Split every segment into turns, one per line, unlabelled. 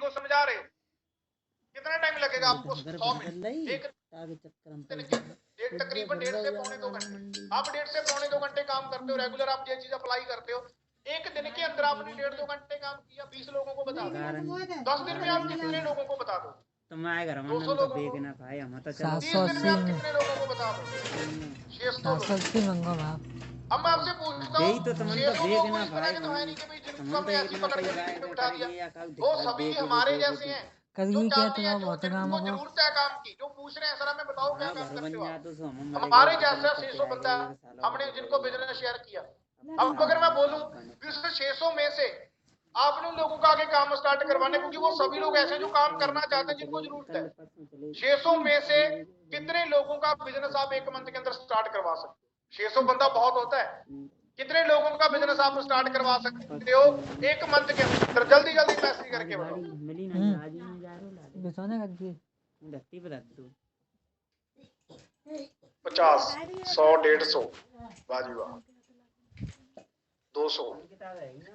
को समझा रहे हो, कितना टाइम लगेगा आपको? 100 मिनट, एक तकरीबन 1.5 से पौने 2 घंटे। आप 1.5 से पौने 2 घंटे काम करते हो, रेगुलर आप ये चीज अप्लाई करते हो, एक दिन के अंदर आपने 1.5-2 घंटे काम किया, 20 लोगों को बता दो, 10 दिन में आप कितने लोगों को बता दो?
तो मैं घर में
200 लोगों को।
ना खाए हम तो
30 दिन में आप कितने लोगों को बता दो? 680 मंगो। अब मैं आपसे पूछता हूँ, 600 लोग इस तरह के तो है नहीं कि भाई जिनको हमने ऐसी पलट में उठा दिया, वो सभी हमारे जैसे हैं जो चाहते हैं, जिनको जरूरत है काम की, जो पूछ रहे हैं सर हमें बताओ क्या काम करते हो आप, हमारे जैसा 600 बंदा हमने जिनको बिजनेस शेयर किया। अब अगर मैं बोलूं कि 600 में से आपने उन लोगों का आगे काम स्टार्ट करवाने, क्योंकि वो सभी लोग ऐसे जो काम करना चाहते हैं जिनको जरूरत है, 600 में से कितने लोगों का बिजनेस आप 1 मंथ के अंदर स्टार्ट करवा सकते हो? 600 बंदा बहुत होता है, कितने लोगों का बिजनेस आप स्टार्ट करवा सकते हो 1 मंथ के अंदर? जल्दी जल्दी पैसे करके बताओ। 50, 100, 150, बाजी वाह, 200।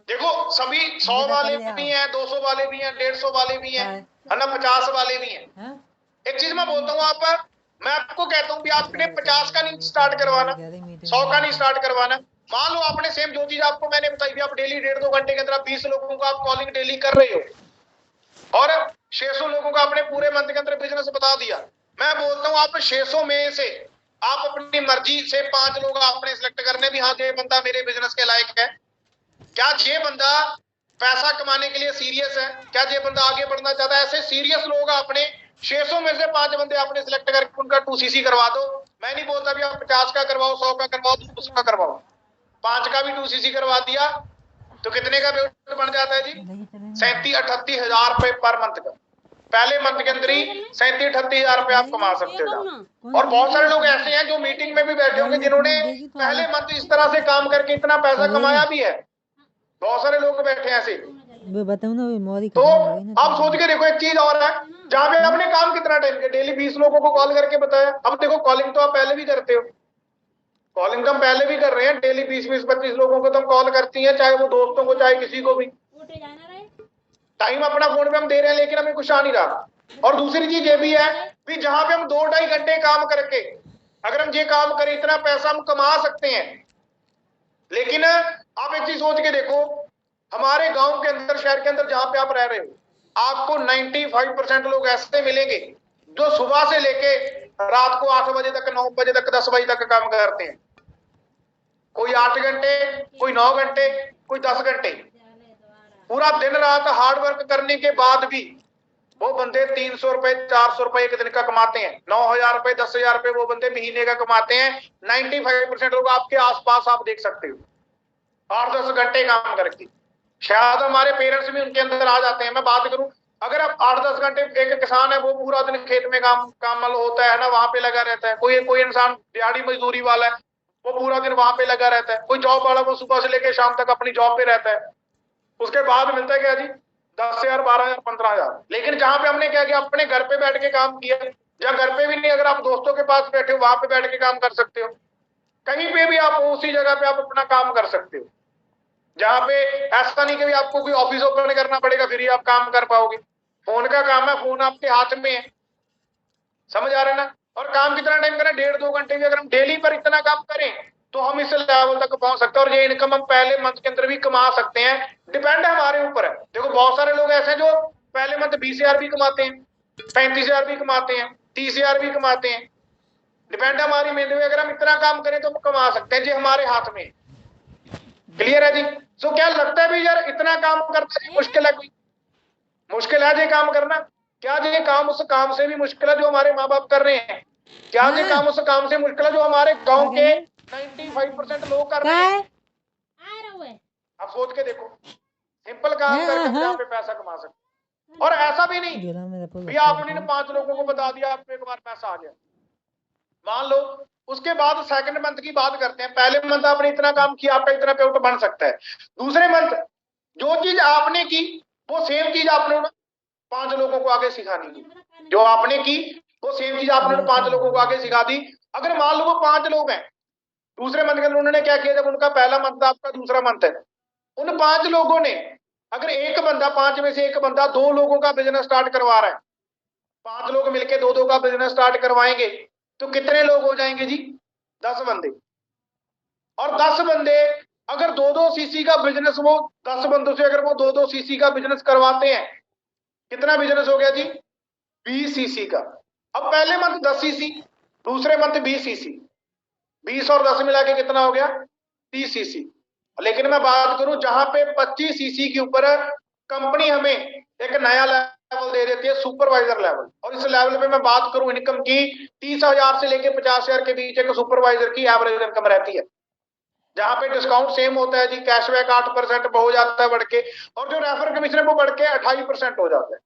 देखो सभी 100 वाले भी हैं, 200 वाले भी हैं, 150 वाले भी हैं, है ना, 50 वाले भी हैं। एक चीज मैं बोलता हूँ, मैं आपको कहता हूँ कि आपने 50 का नहीं स्टार्ट करवाना, 100 का नहीं स्टार्ट करवाना। मान लो आपने सेम जो चीज आपको मैंने बताई भी, आप डेली 1.5-2 घंटे के अंदर आप 20 लोगों को आप कॉलिंग डेली कर रहे हो और 600 लोगों को आपने पूरे मंथ के अंदर बिजनेस बता दिया। मैं बोलता हूँ आप 600 में से आप अपनी मर्जी से 5 लोग आपने सिलेक्ट करने भी, हाँ ये बंदा मेरे बिजनेस के लायक है, क्या ये बंदा पैसा कमाने के लिए सीरियस है, क्या ये बंदा आगे बढ़ना चाहता है, ऐसे सीरियस लोग आपने 600 में से 5 बंदे आपने सिलेक्ट करके उनका 2cc करवा दो। मैं नहीं बोलता भी आप 50 का करवाओ, 100 का करवाओ, 200 का करवाओ, 5 का भी 2cc करवा दिया तो कितने का पेमेंट बन जाता है जी? 37-38 हजार रुपए पर मंथ का। पहले मंथ के अंदर ही 37-38 हजार रुपए आप कमा सकते हो। और बहुत सारे लोग ऐसे हैं जो मीटिंग में भी बैठे होंगे जिन्होंने पहले मंथ इस तरह से काम करके इतना पैसा कमाया भी है, बहुत सारे लोग बैठे हैं ऐसे। तो आप सोच के देखो, एक चीज और है, जहां पे आपने काम कितना टाइम के डेली 20 लोगों को कॉल करके बताया। अब देखो कॉलिंग तो आप पहले भी करते हो, कॉलिंग तो हम पहले भी कर रहे हैं, डेली 20-20-25 लोगों को तो हम कॉल करती हैं, चाहे वो दोस्तों को चाहे किसी को भी। टाइम अपना फोन पे हम दे रहे हैं, लेकिन हमें कुछ आ नहीं रहा। और दूसरी चीज ये भी है कि जहां पे हम 2-2.5 घंटे काम करके अगर हम ये काम करें, इतना पैसा हम कमा सकते हैं। लेकिन आप एक चीज सोच के देखो, हमारे गांव के अंदर, शहर के अंदर जहां पे आप रह रहे हो, आपको 95% लोग ऐसे मिलेंगे जो सुबह से लेके रात को 8 बजे तक, 9 बजे तक, 10 बजे तक काम करते हैं। कोई 8 घंटे, कोई 9 घंटे, कोई 10 घंटे, पूरा दिन रात हार्ड वर्क करने के बाद भी वो बंदे 300 रुपए 400 रुपए एक दिन का कमाते हैं, 9,000 रुपए 10,000 रुपए वो बंदे महीने का कमाते हैं। 95% लोग आपके आसपास आप देख सकते हो 8-10 घंटे काम करके। शायद हमारे पेरेंट्स भी उनके अंदर आ जाते हैं। मैं बात करूं, अगर आप 8-10 घंटे, एक किसान है वो पूरा दिन खेत में काम होता है ना, वहां पे लगा रहता है। कोई इंसान दिहाड़ी मजदूरी वाला है, वो पूरा दिन वहां पे लगा रहता है। कोई जॉब वाला वो सुबह से लेकर शाम तक अपनी जॉब पे रहता है, उसके बाद मिलता है क्या जी? 10,000, 12,000, 15,000। लेकिन जहां पे हमने क्या किया, अपने घर पे बैठ के काम किया, या घर पे भी नहीं, अगर आप दोस्तों के पास बैठे हो वहां पे बैठ के काम कर सकते हो, कहीं पे भी आप उसी जगह पे आप अपना काम कर सकते हो। जहां पे ऐसा नहीं कि आपको कोई ऑफिस ओपन करना पड़ेगा फिर ही आप काम कर पाओगे। फोन का काम है, फोन आपके हाथ में है, समझ आ रहा है ना। और काम कितना टाइम करें? 1.5-2 घंटे भी अगर हम डेली पर इतना काम करें तो हम इस लेवल तक पहुंच सकते हैं। और ये इनकम हम पहले मंथ के अंदर भी कमा सकते हैं, डिपेंड है हमारे ऊपर है। देखो बहुत सारे लोग ऐसे हैं जो पहले मंथ 20,000 भी कमाते हैं, 35,000 भी कमाते हैं, 30,000 भी कमाते हैं। डिपेंड है हमारी मेहनत में, अगर हम इतना काम करें तो हम कमा सकते हैं जी, हमारे हाथ में। क्लियर है जी? सो क्या लगता है भी यार इतना काम करना मुश्किल है? कोई मुश्किल है जी काम करना? क्या ये काम उस काम से भी मुश्किल है जो हमारे माँ बाप कर रहे हैं? क्या ये काम उस काम से मुश्किल है जो हमारे गांव के 95% लोग कर रहे हैं? आप सोच के देखो, सिंपल काम करके हम यहाँ पे पैसा कमा सकते। और ऐसा भी नहीं भी आपने 5 लोगों को बता दिया आपको एक बार पैसा आ गया। मान लो उसके बाद सेकंड मंथ की बात करते हैं। पहले मंथ आपने इतना काम किया, आपका इतना पेमेंट बन सकता है। दूसरे मंथ जो चीज आपने की वो सेम चीज आपने 5 लोगों को आगे सिखानी है। जो आपने की वो सेम चीज आपने 5 लोगों को आगे सिखा दी। अगर मान लो वो 5 लोग हैं, दूसरे मंथ के अंदर उन्होंने क्या किया, जब उनका पहला मंथ था, आपका दूसरा मंथ है, उन 5 लोगों ने अगर एक बंदा, 5 में से एक बंदा 2 लोगों का बिजनेस स्टार्ट करवा रहा है, 5 लोग मिलके 2-2 का बिजनेस स्टार्ट करवाएंगे, तो कितने लोग हो जाएंगे जी? 10 बंदे। और 10 बंदे अगर 2-2 सीसी का बिजनेस, वो 10 बंदों से अगर वो 2-2 सीसी का बिजनेस करवाते हैं, कितना बिजनेस हो गया जी? 20 सीसी का। अब पहले मंथ 10 सीसी, दूसरे मंथ 20 सीसी, 20 और 10 मिला के कितना हो गया? 30 सीसी। लेकिन मैं बात करूं जहां पे 25 सीसी के ऊपर कंपनी हमें एक नया लेवल दे देती है, सुपरवाइजर लेवल, और इस लेवल पे मैं बात करूं इनकम की, 30,000 से लेके 50,000 के बीच एक सुपरवाइजर की एवरेज इनकम रहती है, जहां पे डिस्काउंट सेम होता है जी, कैशबैक 8% हो जाता है बढ़ के, और जो रेफर कमीशन है वो बढ़ के 28% हो जाता है।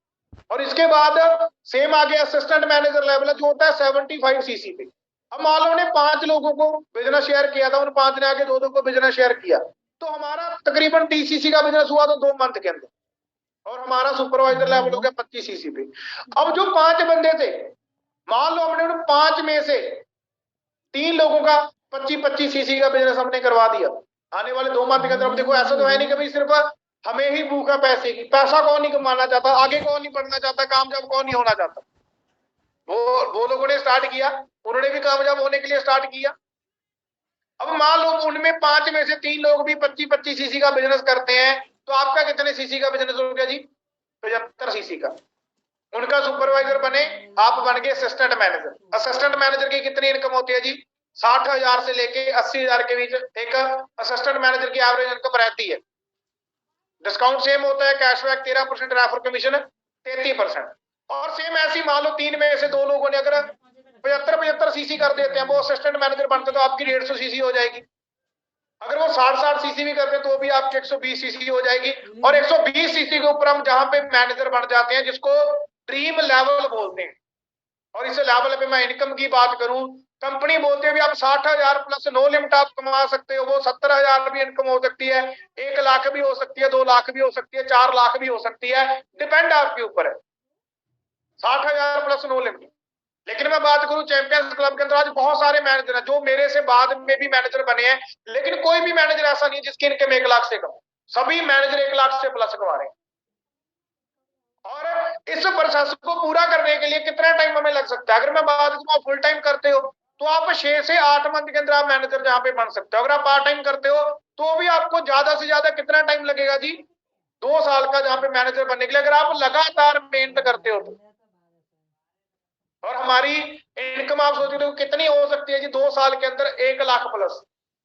और इसके बाद सेम आगे असिस्टेंट मैनेजर लेवल जो होता है 75 सीसी पे। अब मान लो ने 5 लोगों को बिजनेस शेयर किया था, उन 5 ने आगे 2-2 को बिजनेस शेयर किया, तो हमारा तकरीबन 30 सीसी का बिजनेस हुआ तो 2 मंथ के अंदर, और हमारा सुपरवाइजर लेवल हो गया 25 सीसी पे। अब जो 5 बंदे थे, मान लो हमने उन 5 में से 3 लोगों का 25-25 सीसी का बिजनेस हमने करवा दिया आने वाले 2 मंथ के अंदर। अब देखो ऐसा तो है नहीं कि भाई सिर्फ हमें ही भूखा पैसे की, पैसा कौन नहीं कमाना चाहता, आगे कौन नहीं बढ़ना चाहता, कामयाब कौन नहीं होना चाहता। वो लोगों ने स्टार्ट किया, उन्होंने भी कामयाब होने के लिए स्टार्ट किया। अब मान लो उनमें 5 में से 3 लोग भी 25-25 सीसी का बिजनेस करते हैं, तो आपका कितने सीसी का बिजनेस हो गया जी? 75 सीसी का। उनका सुपरवाइजर बने, आप बन गए असिस्टेंट मैनेजर। असिस्टेंट मैनेजर की कितनी इनकम होती है जी? 60,000 से लेके 80,000 के बीच एक असिस्टेंट मैनेजर की एवरेज इनकम रहती है। डिस्काउंट सेम होता है, कैशबैक 13%, रेफर कमीशन 33%। और सेम ऐसी मान लो 3 में से 2 लोगों ने अगर 75-75 सीसी कर देते हैं, वो असिस्टेंट मैनेजर बनते तो आपकी 150 सीसी हो जाएगी। अगर वो 60-60 सीसी भी करते तो भी आपकी 120 सीसी हो जाएगी। और 120 सीसी के ऊपर हम जहां पे मैनेजर बन जाते हैं, जिसको ड्रीम लेवल बोलते हैं। और इस लेवल पे मैं इनकम की बात करूं, कंपनी बोलते हैं भी आप 60,000 प्लस नो लिमिट आप कमा सकते हो, वो 70,000 भी इनकम हो सकती है, 1 लाख भी हो सकती है, 2 लाख भी हो सकती है, 4 लाख भी हो सकती है, डिपेंड आपके ऊपर है। 60,000 प्लस नो लिमिट। लेकिन मैं बात करूं चैंपियंस क्लब के अंदर आज बहुत सारे मैनेजर हैं जो मेरे से बाद में भी मैनेजर बने हैं, लेकिन कोई भी मैनेजर ऐसा नहीं जिसकी इनकम 1 लाख से कम। सभी मैनेजर 1 लाख से प्लस कमा रहे हैं। और इस प्रोसेस को पूरा करने के लिए कितना टाइम हमें लग सकता है? अगर मैं बात करूं फुल टाइम करते हो तो आप 6 से 8 मंथ के अंदर आप मैनेजर जहां पे बन सकते हो। अगर आप पार्ट टाइम करते हो तो भी आपको ज्यादा से ज्यादा कितना टाइम लगेगा जी? 2 साल का जहां पे मैनेजर बनने के लिए, अगर आप लगातार मेहनत करते हो तो। और हमारी इनकम आप सोचते हो कितनी हो सकती है जी? 2 साल के अंदर 1 लाख प्लस।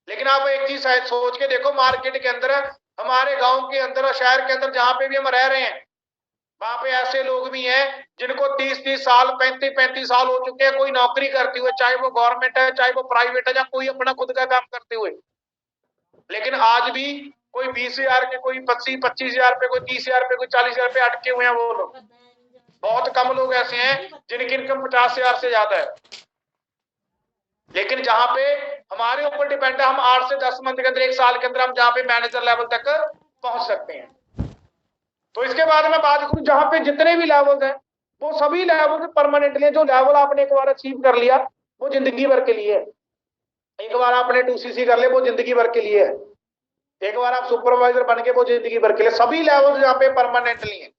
लेकिन आप एक चीज शायद सोच के देखो, मार्केट के अंदर, हमारे गांव के अंदर और शहर के अंदर जहां पे भी हम रह रहे हैं, वहां पे ऐसे लोग भी हैं जिनको 30-30 साल 35-35 साल हो चुके हैं कोई नौकरी करते हुए, चाहे वो गवर्नमेंट है, चाहे वो प्राइवेट है, या कोई अपना खुद का काम करते हुए। लेकिन आज भी कोई 20,000 के, कोई 25,000 पे, कोई 30,000 पे, कोई 40,000 पे अटके हुए हैं वो लोग। बहुत कम लोग ऐसे हैं जिनकी इनकम 50,000 से ज्यादा है। लेकिन जहां पे हमारे ऊपर डिपेंड है, हम 8 से 10 मंथ के अंदर, 1 साल के अंदर हम जहां पे मैनेजर लेवल तक पहुंच सकते हैं। तो इसके बाद मैं बात करूं जहां पे जितने भी लेवल हैं, वो सभी लेवल परमानेंटली, जो लेवल आपने एक बार अचीव कर लिया वो जिंदगी भर के लिए है। एक बार आपने 2 सीसी कर ले वो जिंदगी भर के लिए है। एक बार आप सुपरवाइजर बन के वो जिंदगी भर के लिए। सभी लेवल जहाँ पे परमानेंटली है।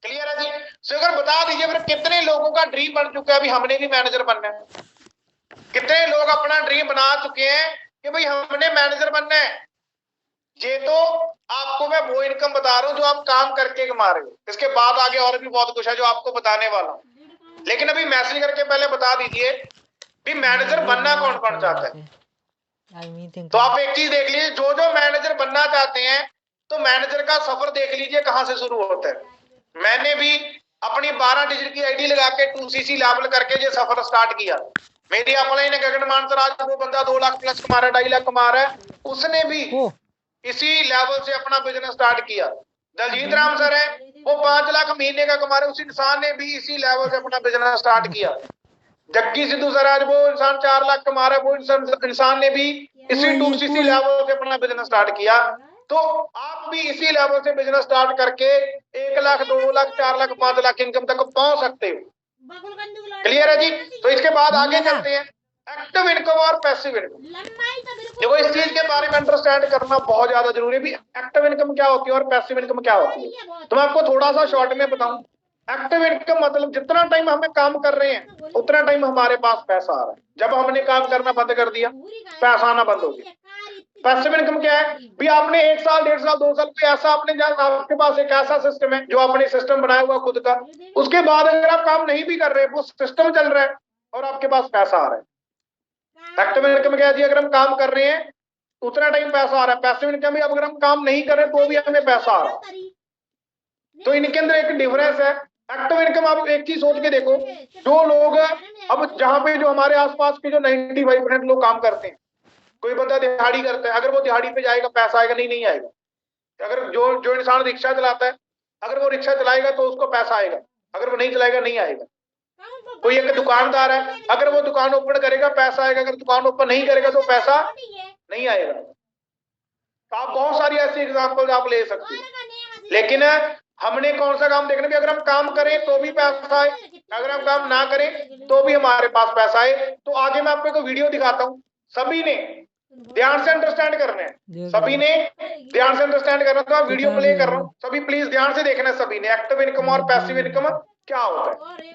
क्लियर है जी? अगर बता दीजिए फिर कितने लोगों का ड्रीम बन चुका है अभी हमने भी मैनेजर बनना है? कितने लोग अपना ड्रीम बना चुके हैं कि भाई हमने मैनेजर बनना है? ये तो आपको मैं वो इनकम बता रहा हूँ जो आप काम करके कमा रहे हो। इसके बाद आगे और भी बहुत कुछ है जो आपको बताने वाला हूँ, लेकिन अभी मैसेज करके पहले बता दीजिए भी मैनेजर बनना कौन कौन चाहता है। तो आप एक चीज देख लीजिए, जो जो मैनेजर बनना चाहते हैं तो मैनेजर का सफर देख लीजिए कहां से शुरू होता है। मैंने भी अपनी 12 डिजिट की आईडी लगा के 2 सीसी लेवल करके ये सफर स्टार्ट किया। मेरी अपलाइन है गगन मानसर, आज वो बंदा 2 लाख प्लस कमा रहा है, 2.5 लाख कमा रहा है। उसने भी इसी लेवल से अपना बिजनेस स्टार्ट किया। दलजीत राम सर है, वो 5 लाख महीने का कमा रहे, उस इंसान ने भी इसी लेवल से अपना बिजनेस स्टार्ट किया। जग्गी सिद्धू सर, आज वो इंसान 4 लाख कमा रहा है, वो इंसान ने भी इसी 2 सीसी लेवल से अपना बिजनेस स्टार्ट किया। तो आप भी इसी लेवल से बिजनेस स्टार्ट करके 1 लाख, 2 लाख, 4 लाख, 5 लाख इनकम तक पहुंच सकते हो। क्लियर है जी? तो इसके बाद आगे चलते हैं। एक्टिव इनकम और पैसिव इनकम, देखो इस चीज के बारे में अंडरस्टैंड करना बहुत ज्यादा जरूरी है भी। एक्टिव इनकम क्या होती है और पैसिव इनकम क्या होती है, तो मैं आपको थोड़ा सा शॉर्ट में बताऊं। एक्टिव इनकम मतलब जितना टाइम हमें काम कर रहे हैं उतना टाइम हमारे पास पैसा आ रहा है। जब हमने काम करना बंद कर दिया पैसा आना बंद हो गया। पैसिव इनकम क्या है भी, आपने 1 साल 1.5 साल 2 साल कोई ऐसा आपने, आपके पास एक ऐसा सिस्टम है जो आपने सिस्टम बनाया हुआ खुद का, उसके बाद अगर आप काम नहीं भी कर रहे वो सिस्टम चल रहा है और आपके पास पैसा आ रहा है। एक्टिव इनकम क्या है, अगर हम काम कर रहे हैं उतना टाइम पैसा आ रहा है। पैसिव इनकम भी अगर हम काम नहीं कर रहे तो भी हमें पैसा आ रहा है। तो इनके अंदर एक डिफरेंस है। एक्टिव इनकम, आप एक चीज सोच के देखो, जो लोग अब जहां पे जो हमारे आसपास के जो 95% लोग काम करते हैं, कोई बंदा दिहाड़ी करता है, अगर वो दिहाड़ी पे जाएगा पैसा आएगा? नहीं, नहीं आएगा। अगर जो जो इंसान रिक्शा चलाता है, अगर वो रिक्शा चलाएगा तो उसको पैसा आएगा, अगर वो नहीं चलाएगा नहीं आएगा। कोई एक दुकानदार है, अगर वो दुकान ओपन करेगा पैसा आएगा, अगर दुकान ओपन नहीं करेगा तो पैसा नहीं आएगा। तो आप बहुत सारी ऐसी एग्जांपल्स आप ले सकते हैं। लेकिन हमने कौन सा काम देखना, भी अगर हम काम करें तो भी पैसा आए, अगर हम काम ना करें तो भी हमारे पास पैसा आए। तो आगे मैं आपको एक वीडियो दिखाता हूँ, सभी ने ध्यान से अंडरस्टैंड करना है, सभी ने ध्यान से अंडरस्टैंड करना। तो मैं वीडियो प्ले कर रहा हूँ, सभी प्लीज ध्यान से देखना है सभी ने, एक्टिव इनकम और पैसिव इनकम क्या होता है।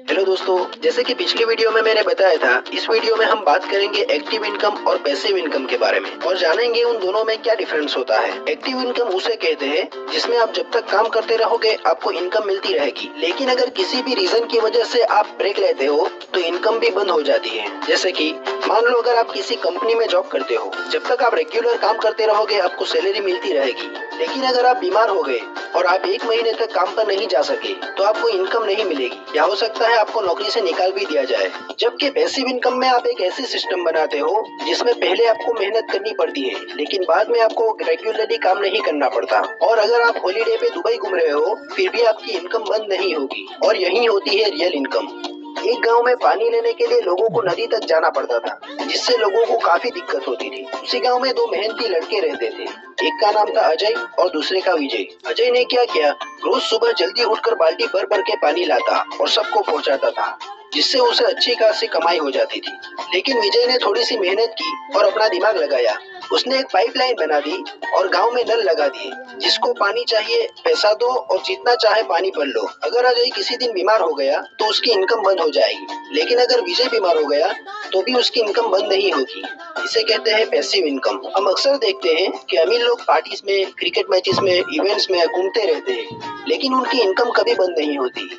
हेलो दोस्तों, जैसे कि पिछली वीडियो में मैंने बताया था, इस वीडियो में हम बात करेंगे एक्टिव इनकम और पैसिव इनकम के बारे में और जानेंगे उन दोनों में क्या डिफरेंस होता है। एक्टिव इनकम उसे कहते हैं जिसमें आप जब तक काम करते रहोगे आपको इनकम मिलती रहेगी, लेकिन अगर किसी भी रीजन की वजह से आप ब्रेक लेते हो तो इनकम भी बंद हो जाती है। जैसे कि मान लो अगर आप किसी कंपनी में जॉब करते हो, जब तक आप रेगुलर काम करते रहोगे आपको सैलरी मिलती रहेगी, लेकिन अगर आप बीमार हो गए और आप 1 महीने तक काम पर नहीं जा सके तो आपको इनकम नहीं मिलेगी, या हो सकता है आपको नौकरी से निकाल भी दिया जाए। जबकि पैसिव इनकम में आप एक ऐसी सिस्टम बनाते हो जिसमें पहले आपको मेहनत करनी पड़ती है लेकिन बाद में आपको रेगुलरली काम नहीं करना पड़ता, और अगर आप हॉलीडे पे दुबई घूम रहे हो फिर भी आपकी इनकम बंद नहीं होगी, और यही होती है रियल इनकम। एक गांव में पानी लेने के लिए लोगों को नदी तक जाना पड़ता था, जिससे लोगों को काफी दिक्कत होती थी। उसी गांव में 2 मेहनती लड़के रहते थे, एक का नाम था अजय और दूसरे का विजय। अजय ने क्या किया, रोज सुबह जल्दी उठकर बाल्टी भर भर के पानी लाता और सबको पहुंचाता था, जिससे उसे अच्छी खासी कमाई हो जाती थी। लेकिन विजय ने थोड़ी सी मेहनत की और अपना दिमाग लगाया। उसने एक पाइपलाइन बना दी और गांव में नल लगा दिए, जिसको पानी चाहिए पैसा दो और जितना चाहे पानी भर लो। अगर अजय किसी दिन बीमार हो गया तो उसकी इनकम बंद हो जाएगी, लेकिन अगर विजय बीमार हो गया तो भी उसकी इनकम बंद नहीं होगी। इसे कहते हैं पैसिव इनकम। हम अक्सर देखते हैं कि अमीर लोग पार्टीज में, क्रिकेट मैचेस में, इवेंट्स में घूमते रहते हैं, लेकिन उनकी इनकम कभी बंद नहीं होती।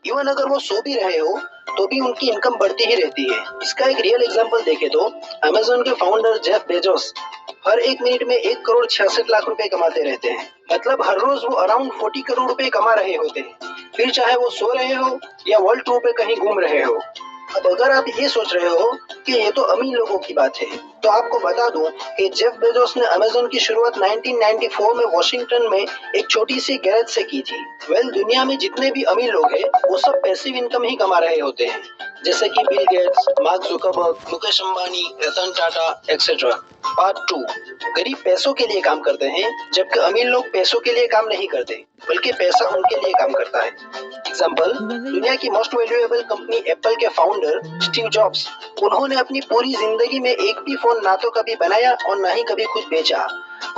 इवन अगर वो सो भी रहे हो तो भी उनकी इनकम बढ़ती ही रहती है। इसका एक रियल एग्जांपल देखें तो अमेज़न के फाउंडर जेफ बेजोस हर 1 मिनट में 1 करोड़ 66 लाख रुपए कमाते रहते हैं। मतलब हर रोज वो अराउंड 40 करोड़ रुपए कमा रहे होते हैं, फिर चाहे वो सो रहे हो या वर्ल्ड टूर पे कहीं घूम रहे हो। अब अगर आप ये सोच रहे हो कि ये तो अमीर लोगों की बात है, तो आपको बता दूं कि जेफ बेजोस ने अमेज़न की शुरुआत 1994 में वॉशिंगटन में एक छोटी सी गैरेज से की थी। दुनिया में जितने भी अमीर लोग हैं वो सब पैसिव इनकम ही कमा रहे होते हैं, जैसे कि Bill Gates, Mark Zuckerberg, Mukesh Ambani, Ratan Tata etcetera. Part 2, गरीब पैसों के लिए काम करते हैं जबकि अमीर लोग पैसों के लिए काम नहीं करते बल्कि पैसा उनके लिए काम करता है। एग्जाम्पल, दुनिया की मोस्ट वैल्यूएबल कंपनी एप्पल के फाउंडर स्टीव जॉब्स, उन्होंने अपनी पूरी जिंदगी में एक भी फोन ना तो कभी बनाया और ना ही कभी खुद बेचा।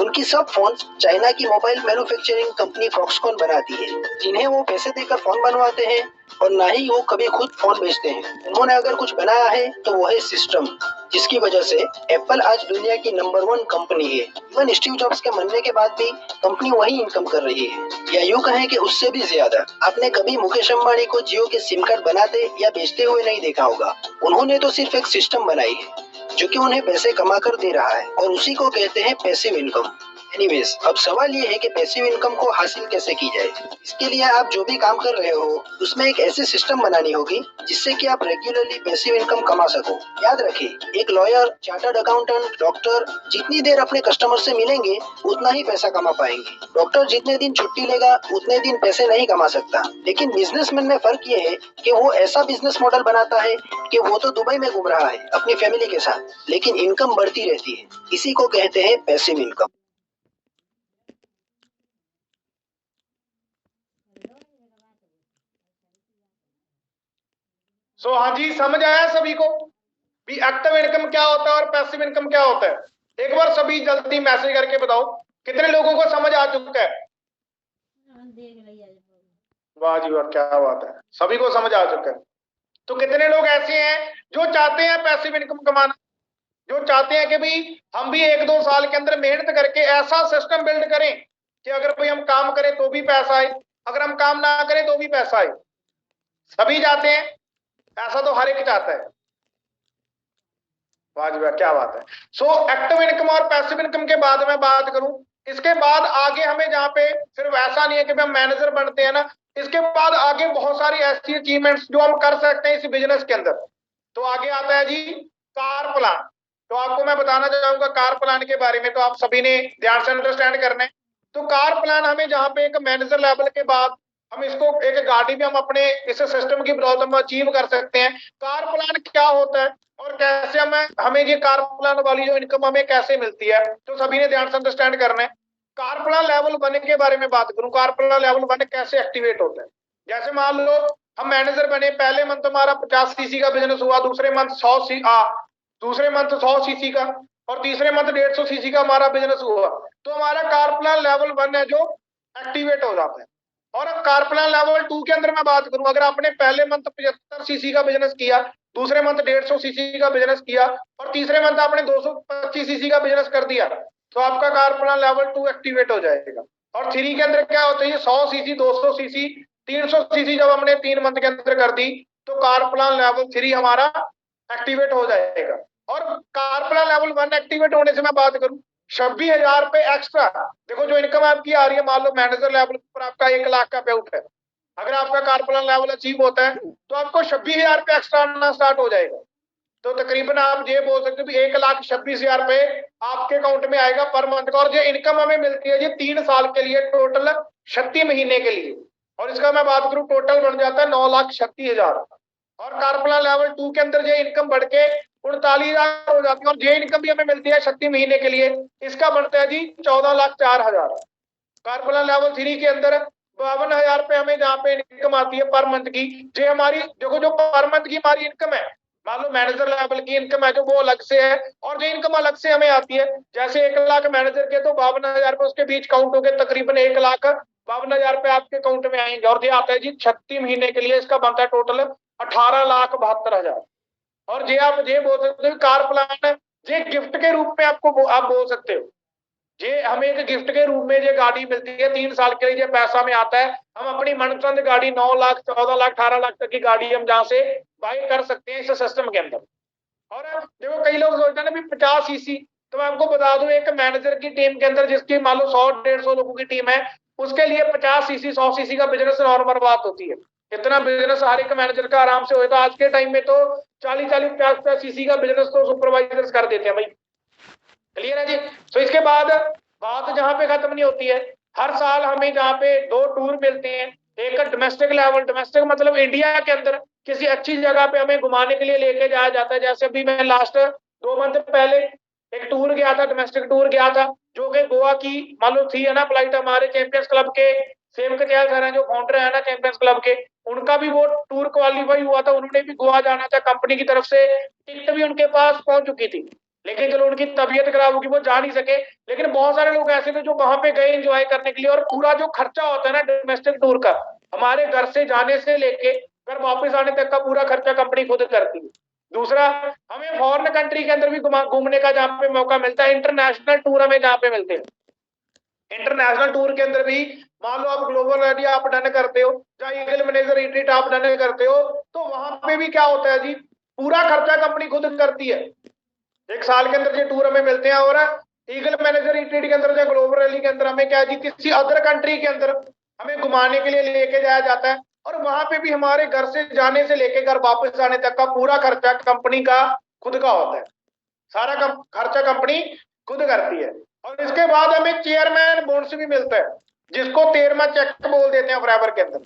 उनकी सब फोन चाइना की मोबाइल मैन्युफैक्चरिंग कंपनी फॉक्सकॉन बनाती है, जिन्हें वो पैसे देकर फोन बनवाते हैं और ना ही वो कभी खुद फोन बेचते हैं। उन्होंने अगर कुछ बनाया है तो वो है सिस्टम, जिसकी वजह से एप्पल आज दुनिया की नंबर 1 कंपनी है। इवन स्टीव जॉब्स के मरने के बाद भी कंपनी वही इनकम कर रही है, या यूं कहें कि उससे भी ज्यादा। आपने कभी मुकेश अंबानी को जियो के सिम कार्ड बनाते या बेचते हुए नहीं देखा होगा। उन्होंने तो सिर्फ एक सिस्टम बनाई है जो कि उन्हें पैसे कमा कर दे रहा है, और उसी को कहते हैं पैसिव इनकम। एनीवेज, अब सवाल ये है कि पैसिव इनकम को हासिल कैसे की जाए। इसके लिए आप जो भी काम कर रहे हो उसमें एक ऐसी सिस्टम बनानी होगी जिससे कि आप रेगुलरली पैसिव इनकम कमा सको। याद रखिए, एक लॉयर, चार्टर्ड अकाउंटेंट, डॉक्टर जितनी देर अपने कस्टमर से मिलेंगे उतना ही पैसा कमा पाएंगे। डॉक्टर जितने दिन छुट्टी लेगा उतने दिन पैसे नहीं कमा सकता। लेकिन बिजनेसमैन में फर्क ये है कि वो ऐसा बिजनेस मॉडल बनाता है कि वो तो दुबई में घूम रहा है अपनी फैमिली के साथ, लेकिन इनकम बढ़ती रहती है। इसी को कहते हैं पैसिव इनकम।
हाँ जी, समझ आया सभी को। भी एक्टिव इनकम क्या होता है और पैसिव इनकम क्या होता है। एक बार सभी जल्दी मैसेज करके बताओ कितने लोगों को समझ आ चुका है। वाह जी वाह, क्या बात है, सभी को समझ आ चुका है। तो कितने लोग ऐसे हैं जो चाहते हैं पैसिव इनकम कमाना, जो चाहते हैं कि भाई हम भी 1-2 साल के अंदर मेहनत करके ऐसा सिस्टम बिल्ड करें कि अगर कोई हम काम करें तो भी पैसा आए, अगर हम काम ना करें तो भी पैसा आए। सभी चाहते हैं, ऐसा तो हर एक चाहता है। वाह जी वाह, क्या बात है। सो एक्टिव इनकम और पैसिव इनकम के बाद मैं बात करूं, इसके बाद आगे हमें जहां पे सिर्फ ऐसा नहीं है कि हम मैनेजर बनते हैं ना, इसके बाद आगे बहुत सारी ऐसी अचीवमेंट्स जो हम कर सकते हैं इस बिजनेस के अंदर। तो आगे आता है जी कार प्लान। तो आपको मैं बताना चाहूंगा कार प्लान के बारे में, तो आप सभी ने ध्यान से अंडरस्टैंड करना है। तो कार प्लान हमें जहां पे एक मैनेजर लेवल के बाद हम इसको एक गाड़ी में हम अपने इस सिस्टम की प्रॉब्लम अचीव कर सकते हैं। कार प्लान क्या होता है और कैसे हमें ये कार प्लान वाली जो इनकम हमें कैसे मिलती है, तो सभी ने ध्यान से अंडरस्टैंड करना है। कार प्लान लेवल 1 के बारे में बात करूं, कार प्लान लेवल 1 कैसे एक्टिवेट होता है। जैसे मान लो हम मैनेजर बने, पहले मंथ हमारा 50 सीसी का बिजनेस हुआ, दूसरे मंथ 100 सीसी का, और तीसरे मंथ 150 सीसी का हमारा बिजनेस हुआ, तो हमारा कार प्लान लेवल 1 है जो एक्टिवेट हो जाता है। और कार प्लान लेवल 2 के अंदर मैं बात करूं, अगर आपने पहले मंथ 75 सीसी का बिजनेस किया, दूसरे मंथ 150 सीसी का बिजनेस किया, और तीसरे मंथ आपने 225 सीसी का बिजनेस कर दिया, तो आपका कार प्लान लेवल 2 एक्टिवेट हो जाएगा। और 3 के अंदर क्या होता है, 100 सीसी, 200 सीसी, 300 सीसी जब हमने 3 मंथ के अंदर कर दी, तो कार प्लान लेवल 3 हमारा एक्टिवेट हो जाएगा। और कार प्लान लेवल 1 एक्टिवेट होने से मैं बात करूं, 26,000 रुपए एक्स्ट्रा, देखो जो इनकम आपकी आ रही है, मान लो मैनेजर लेवल पर आपका 1 लाख का पे आउट है, अगर आपका कार प्लान लेवल अचीव होता है तो आपको 26,000 रुपए एक्स्ट्रा आना स्टार्ट हो जाएगा। तो तकरीबन आप ये बोल सकते हो 1,26,000 रुपए आपके अकाउंट में आएगा पर मंथ का। और जो इनकम हमें मिलती है ये 3 साल के लिए, टोटल 36 महीने के लिए, और इसका मैं बात करूं टोटल बन जाता है 9,36,000। और कार प्लान लेवल 2 के अंदर ये इनकम बढ़ के 39,000 हो जाती है, और ये इनकम भी हमें मिलती है 36 महीने के लिए, इसका बनता है जी 14,04,000। कार प्लान लेवल 3 के अंदर 52,000 रुपए हमें जहाँ पे इनकम आती है पर मंथ की। जो हमारी देखो जो पर मंथ की हमारी इनकम है, मान लो मैनेजर लेवल की इनकम है जो वो अलग से है, और जो इनकम अलग से हमें आती है, जैसे 1 लाख मैनेजर के तो 52,000 रुपए उसके बीच काउंट हो गए, तकरीबन 1,52,000 रुपए आपके अकाउंट में आएंगे। और ये आता है जी 36 महीने के लिए, इसका बनता है टोटल 18,72,000। और ये आप ये बोल सकते हो कार प्लान ये गिफ्ट के रूप में आपको आप बोल सकते हो, ये हमें एक गिफ्ट के रूप में ये गाड़ी मिलती है 3 साल के लिए, ये पैसा में आता है। हम अपनी मनपसंद गाड़ी 9 लाख, 14 लाख, 18 लाख तक की गाड़ी हम जहाँ से बाई कर सकते हैं इस सिस्टम के अंदर। और देखो कई लोग सोचते हैं ना भी 50 सीसी, तो मैं आपको बता दूं एक मैनेजर की टीम के अंदर जिसकी मान लो 100-150 लोगों की टीम है, उसके लिए 50 सीसी 100 सीसी का बिजनेस नॉर्मल बात होती है। इतना बिजनेस हर एक मैनेजर का आराम से हो, तो आज के टाइम में तो 40-40, 50-50 सीसी का बिजनेस तो सुपरवाइजर्स कर देते हैं भाई। क्लियर है जी। तो इसके बाद बात जहां पे खत्म नहीं होती है, हर साल हमें जहाँ पे 2 टूर मिलते हैं, एक डोमेस्टिक लेवल, डोमेस्टिक मतलब इंडिया के अंदर किसी अच्छी जगह पे हमें घुमाने के लिए लेके जाया जाता है। जैसे अभी मैं लास्ट 2 मंथ पहले एक टूर गया था, डोमेस्टिक टूर गया था, जो कि गोवा की मान लो थी है ना फ्लाइट, हमारे चैंपियंस क्लब के सेवक दयाल सर हैं जो फाउंडर है ना चैंपियंस क्लब के, उनका भी वो टूर क्वालिफाई हुआ था, उन्होंने भी गोवा जाना था, कंपनी की तरफ से टिकट भी उनके पास पहुंच चुकी थी, लेकिन चलो उनकी तबीयत खराब होगी वो जा नहीं सके। लेकिन बहुत सारे लोग ऐसे थे जो वहां पे गए एंजॉय करने के लिए, और पूरा जो खर्चा होता है ना डोमेस्टिक टूर का, हमारे घर से जाने से लेके घर वापस आने तक का पूरा खर्चा कंपनी खुद करती है। दूसरा, हमें फॉरेन कंट्री के अंदर भी घूमने का जहाँ पे मौका मिलता है, इंटरनेशनल टूर हमें जहाँ पे मिलते हैं। इंटरनेशनल टूर के अंदर भी मान लो आप ग्लोबल आइडिया आप डन करते हो, या ईगल मैनेजर रिट्रीट आप डन करते हो, तो वहां पे भी क्या होता है जी, पूरा खर्चा कंपनी खुद करती है। 1 साल के अंदर ये टूर हमें मिलते हैं। और ईगल मैनेजर रिट्रीट के अंदर या ग्लोबल रैली के अंदर हमें क्या जी किसी अदर कंट्री के अंदर हमें घुमाने के लिए लेके जाया जाता है, और वहां पे भी हमारे घर से जाने से लेके घर वापस आने तक का पूरा खर्चा कंपनी का खुद का होता है, सारा खर्चा कंपनी खुद करती है। और इसके बाद हमें चेयरमैन बोनस भी मिलता है, जिसको 13वां चेक बोल देते हैं फॉरएवर के अंदर।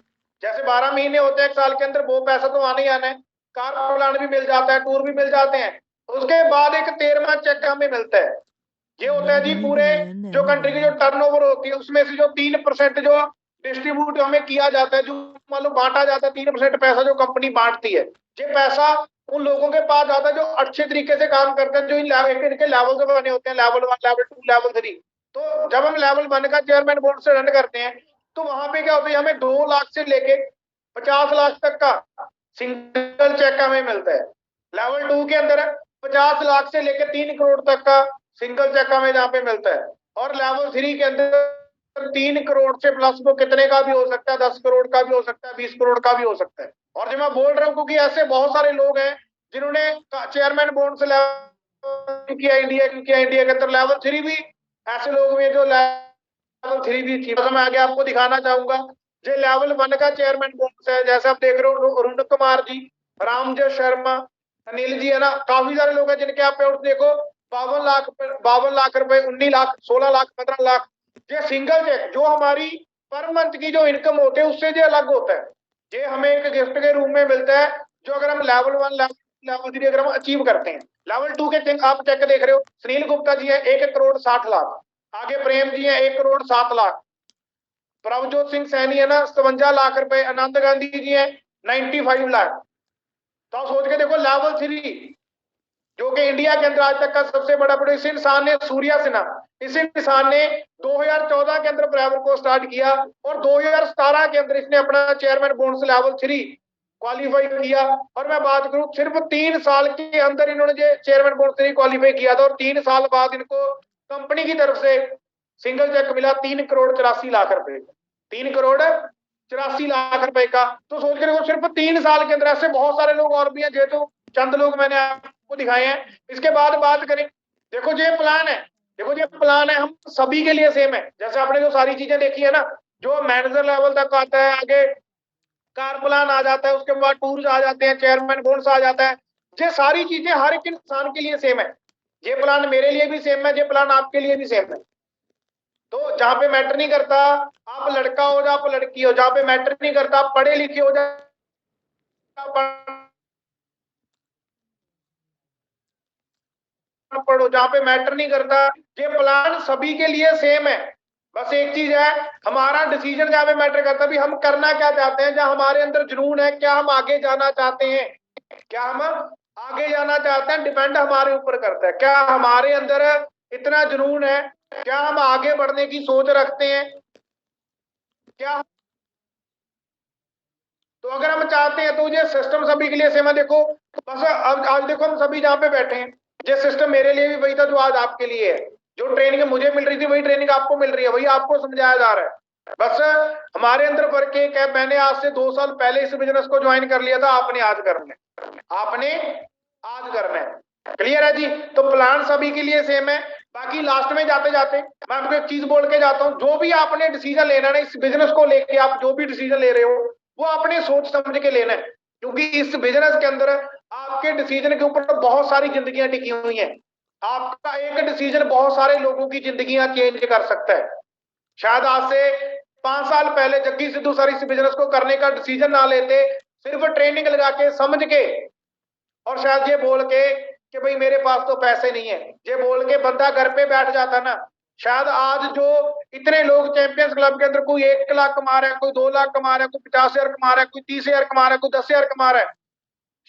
जैसे 12 महीने होते हैं 1 साल के अंदर, वो पैसा तो आना ही आना है, कार प्लान भी मिल जाता है, टूर भी मिल जाते हैं, उसके बाद एक 13वां चेक हमें मिलता है। ये होता है जी पूरे जो कंट्री की जो टर्नओवर होती है उसमें से जो 3% जो डिस्ट्रीब्यूट हमें किया जाता है, जो मान लो बांटा जाता है, 3% पैसा जो कंपनी बांटती है, ये पैसा उन लोगों के पास जाता है जो अच्छे तरीके से काम करते हैं, जो इनके लेवल से बने होते हैं, लेवल 1, लेवल 2, लेवल 3। तो जब हम लेवल 1 का चेयरमैन बोर्ड से रन करते हैं तो वहां पे क्या होता है, हमें 2 लाख से लेके 50 लाख तक का सिंगल चेक हमें मिलता है। लेवल 2 के अंदर 50 लाख से लेकर 3 करोड़ तक का सिंगल चेक हमें जहाँ पे मिलता है। और लेवल 3 के अंदर 3 करोड़ से प्लस वो कितने का भी हो सकता है, 10 करोड़ का भी हो सकता है, 20 करोड़ का भी हो सकता है। और जो मैं बोल रहा हूँ क्योंकि ऐसे बहुत सारे लोग हैं जिन्होंने चेयरमैन बोर्ड से लेवल किया, इंडिया के अंदर लेवल 3 भी ऐसे लोग भी जो लेवल 3 भी थी। मैं आगे आपको दिखाना चाहूंगा जो लेवल 1 का चेयरमैन बोर्ड है। जैसे आप देख रहे हो अरुण कुमार जी, रामजय शर्मा, अनिल जी, है ना, काफी सारे लोग हैं जिनके आप पे देखो 52 लाख रुपए, 19 लाख, 16 लाख, 15 लाख। ये सिंगल चेक जो हमारी पर मंथ की जो इनकम होती है उससे जो अलग होता है, ये हमें एक गिफ्ट के रूप में मिलता है जो अगर हम लेवल 1, लेवल 3 अगर हम अचीव करते हैं। लेवल 2 के आप चेक देख रहे हो, सुनील गुप्ता जी है 1 करोड़ 60 लाख, आगे प्रेम जी है 1 करोड़ 7 लाख, प्रभजोत सिंह सैनी है ना 57 लाख रुपए, आनंद गांधी जी है 95 लाख। तो आप सोच के देखो लेवल 3 जो कि इंडिया के अंदर आज तक का सबसे बड़ा प्रोडक्ट, इस इंसान ने, सूर्या सिन्हा, इस इंसान ने 2014 के अंदर प्राइवेट को स्टार्ट किया और 2017 के अंदर इसने अपना चेयरमैन बोर्ड से लेवल 3 क्वालिफाई किया। और मैं बात करूं सिर्फ 3 साल के अंदर इन्होंने चेयरमैन बोर्ड 3 क्वालिफाई किया था और 3 साल बाद इनको कंपनी की तरफ से सिंगल चेक मिला 3 करोड़ 84 लाख रुपए, 3 करोड़ 84 लाख रुपए का। तो सोच के देखो सिर्फ 3 साल के अंदर ऐसे बहुत सारे लोग और भी हैं, जो चंद लोग मैंने आपको दिखाए हैं। इसके बाद बात करें, देखो ये प्लान है, देखो ये प्लान है हम सभी के लिए सेम है। जैसे आपने जो सारी चीजें देखी है ना, जो मैनेजर लेवल तक आता है, आगे कार प्लान आ जाता है, उसके बाद टूर्स आ जाते हैं, चेयरमैन बोनस आ जाता है, ये सारी चीजें हर एक इंसान के लिए सेम है। ये प्लान मेरे लिए भी सेम है, ये प्लान आपके लिए भी सेम है। तो जहां पे मैटर नहीं करता आप लड़का हो या आप लड़की हो, जहां पे मैटर नहीं करता आप पढ़े लिखे हो या पढ़ो, जहां पे मैटर नहीं करता, ये प्लान सभी के लिए सेम है। बस एक चीज है, हमारा डिसीजन जहां पे मैटर करता है, भी हम करना क्या चाहते हैं, जहां हमारे अंदर जुनून है, क्या हम आगे जाना चाहते हैं, क्या हम आगे जाना चाहते हैं, डिपेंड हमारे ऊपर करता है। क्या हमारे अंदर इतना जुनून है, क्या हम आगे बढ़ने की सोच रखते हैं, क्या। तो अगर हम चाहते हैं तो ये सिस्टम सभी के लिए सेम है। देखो बस अब आज देखो हम सभी जहाँ पे बैठे हैं, ये सिस्टम मेरे लिए भी वही था जो आज आपके लिए है। जो ट्रेनिंग मुझे मिल रही थी वही ट्रेनिंग आपको मिल रही है, वही आपको समझाया जा रहा है। बस हमारे अंदर फर्क एक है, मैंने आज से 2 साल पहले इस बिजनेस को ज्वाइन कर लिया था, आपने आज करना है, आपने आज करना है। क्लियर है जी? तो प्लान सभी के लिए सेम है। बाकी लास्ट में जाते जाते मैं आपको एक चीज बोल के जाता हूँ, जो भी आपने डिसीजन लेना है ना इस बिजनेस को लेके, आप जो भी डिसीजन ले रहे हो वो आपने सोच समझ के लेना है, क्योंकि इस बिजनेस के अंदर आपके डिसीजन के ऊपर बहुत सारी जिंदगियां टिकी हुई हैं। आपका एक डिसीजन बहुत सारे लोगों की जिंदगियां चेंज कर सकता है। शायद आज से 5 साल पहले जग्गी सिद्धू सर इस बिजनेस को करने का डिसीजन ना लेते, सिर्फ ट्रेनिंग लगा के समझ के और शायद ये बोल के कि भाई मेरे पास तो पैसे नहीं है, ये बोल के बंदा घर पे बैठ जाता ना, शायद आज जो इतने लोग चैंपियंस क्लब के अंदर कोई 1 लाख कमा रहा है, कोई 2 लाख कमा रहा है, कोई 50,000 कमा रहा है, कोई 30,000 कमा रहा है, कोई 10,000 कमा रहा है,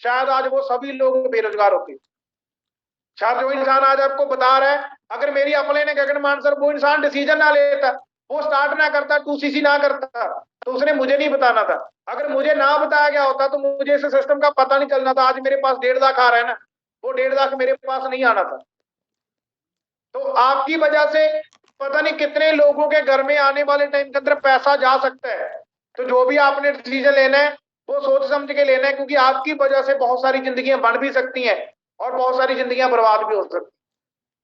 शायद आज वो सभी लोग बेरोजगार होते। शायद जो इंसान आज आपको बता रहा है, अगर मेरी अपने ने गगन मान सर वो इंसान डिसीजन ना लेता, वो स्टार्ट ना करता, 2cc ना करता, तो उसने मुझे नहीं बताना था। अगर मुझे ना बताया गया होता तो मुझे इस सिस्टम का पता नहीं चलना था। आज मेरे पास 1.5 लाख आ रहा है ना, वो 1.5 लाख मेरे पास नहीं आना था। तो आपकी वजह से पता नहीं कितने लोगों के घर में आने वाले टाइम के अंदर पैसा जा सकता है। तो जो भी आपने डिसीजन लेना है वो सोच समझ के लेना है, क्योंकि आपकी वजह से बहुत सारी जिंदगियां बन भी सकती हैं और बहुत सारी जिंदगियां बर्बाद भी हो सकती।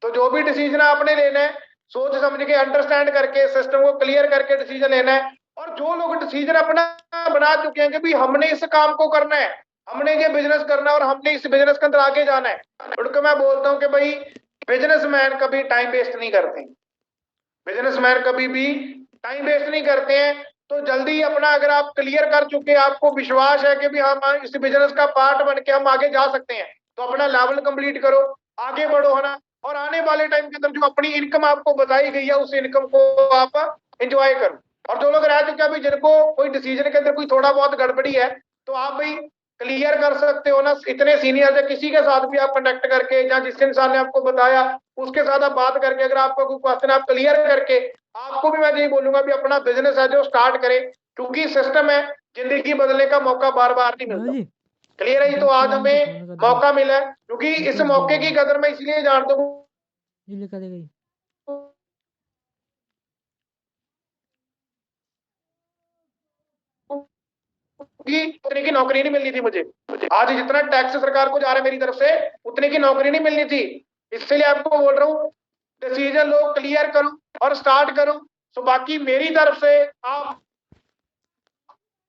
तो जो भी डिसीजन आपने लेना है सोच समझ के, अंडरस्टैंड करके, सिस्टम को क्लियर करके डिसीजन लेना है। और जो लोग डिसीजन अपना बना चुके हैं कि भाई हमने इस काम को करना है, हमने ये बिजनेस करना है और हमने इस बिजनेस के अंदर आगे जाना है, उनको मैं बोलता हूँ कि भाई बिजनेसमैन कभी टाइम वेस्ट नहीं करते, बिजनेसमैन कभी भी टाइम वेस्ट नहीं करते हैं। तो जल्दी अपना, अगर आप क्लियर कर चुके, आपको विश्वास है कि भी हम इस बिजनेस का पार्ट बन के हम आगे जा सकते हैं, तो अपना लेवल कंप्लीट करो, आगे बढ़ो, है ना। और आने वाले टाइम के अंदर जो अपनी इनकम आपको बताई गई है उस इनकम को आप एंजॉय करो। और जो लोग रह चुके हैं, जिनको कोई डिसीजन के अंदर कोई थोड़ा बहुत गड़बड़ी है, तो आप भाई क्लियर कर सकते हो ना, इतने सीनियर से किसी के साथ भी आप कंटेक्ट करके, या जिस इंसान ने आपको बताया उसके साथ आप बात करके, अगर आपको कोई क्वेश्चन आप क्लियर करके, आपको भी मैं यही बोलूंगा भी अपना बिजनेस है जो स्टार्ट करें, क्योंकि सिस्टम है, जिंदगी बदलने का मौका बार बार नहीं मिलता। क्लियर है? तो आज हमें मौका मिला है, क्योंकि इस मौके की कदर मैं इसलिए जानता हूँ उतने की नौकरी नहीं मिलनी थी मुझे। आज जितना टैक्स सरकार को जा रहा है मेरी तरफ से, उतने की नौकरी नहीं मिलनी थी। इसलिए आपको बोल रहा हूँ, डिसीजन लो, क्लियर करो और स्टार्ट करो। तो बाकी मेरी तरफ से आप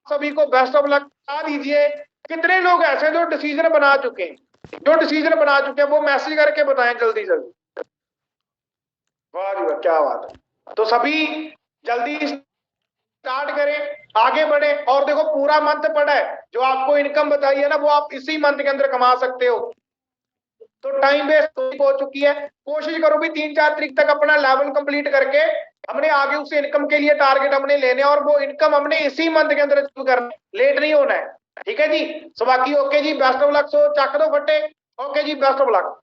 सभी को बेस्ट ऑफ लक बता दीजिए। कितने लोग ऐसे जो डिसीजन बना चुके हैं, वो मैसेज करके बताएं जल्दी जल्दी। वाह जी वाह, क्या बात है। तो सभी जल्दी स्टार्ट करें, आगे बढ़े। और देखो पूरा मंथ पड़ा है, जो आपको इनकम बताई है ना, वो आप इसी मंथ के अंदर कमा सकते हो। तो टाइम वेस्ट हो चुकी है। कोशिश करो भी 3-4 तारीख तक अपना लेवल कंप्लीट करके हमने आगे उस इनकम के लिए टारगेट हमने लेने, और वो इनकम हमने इसी मंथ के अंदर अचीव करना, लेट नहीं होना है। ठीक है जी। सो बाकी ओके जी, बेस्ट ऑफ लक। सो चक दो फटे। ओके जी, बेस्ट ऑफ लक।